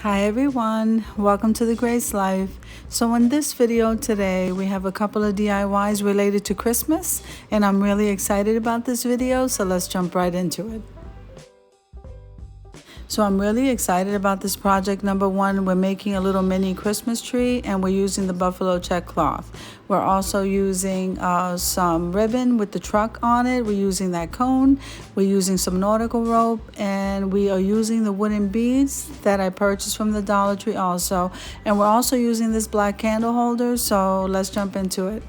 Hi everyone, welcome to The Grace Life. So in this video today, we have a couple of DIYs related to Christmas, and I'm really excited about this video, so let's jump right into it. So I'm really excited about this project. Number one, we're making a little mini Christmas tree and we're using the buffalo check cloth. We're also using some ribbon with the truck on it. We're using that cone. We're using some nautical rope, and we are using the wooden beads that I purchased from the Dollar Tree also. And we're also using this black candle holder, so let's jump into it.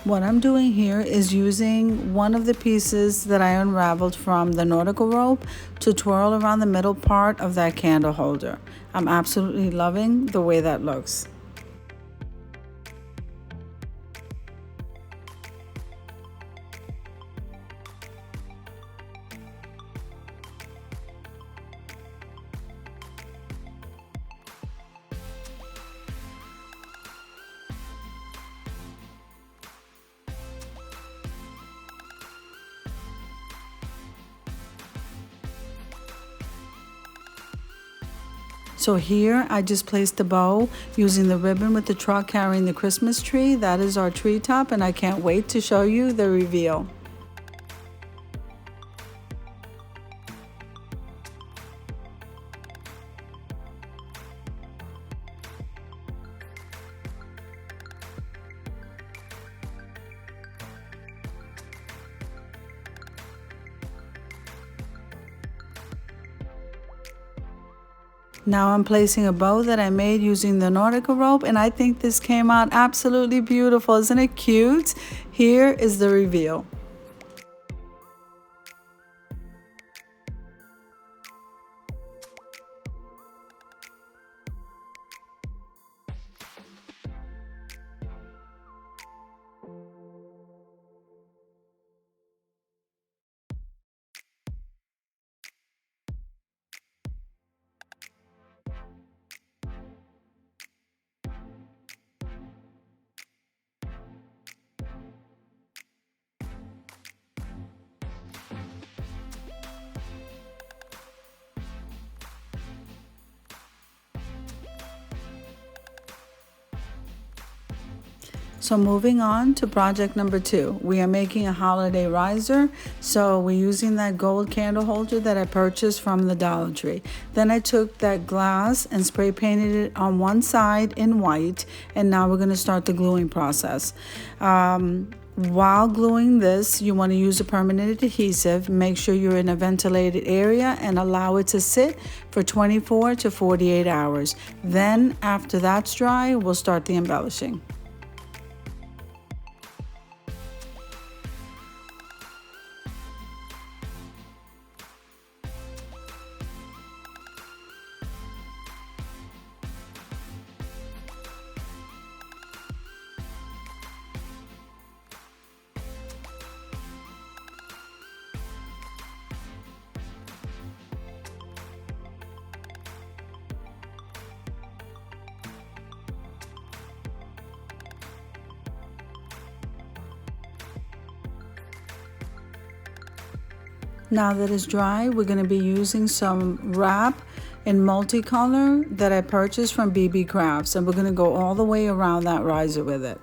What I'm doing here is using one of the pieces that I unraveled from the nautical rope to twirl around the middle part of that candle holder. I'm absolutely loving the way that looks. So here I just placed the bow using the ribbon with the truck carrying the Christmas tree. That is our tree top, and I can't wait to show you the reveal. Now I'm placing a bow that I made using the nautical rope, and I think this came out absolutely beautiful. Isn't it cute? Here is the reveal. So moving on to project number 2, we are making a holiday riser. So we're using that gold candle holder that I purchased from the Dollar Tree. Then I took that glass and spray painted it on one side in white, and now we're going to start the gluing process. While gluing this, you want to use a permanent adhesive. Make sure you're in a ventilated area and allow it to sit for 24 to 48 hours. Then after that's dry, we'll start the embellishing. Now that it's dry, we're going to be using some wrap in multicolor that I purchased from BeeBee Crafts, and we're going to go all the way around that riser with it.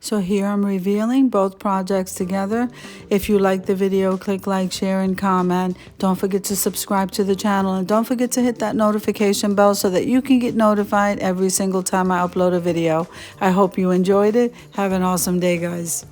So here I'm revealing both projects together. If you like the video, click like, share, and comment. Don't forget to subscribe to the channel, and don't forget to hit that notification bell so that you can get notified every single time I upload a video. I hope you enjoyed it. Have an awesome day, guys.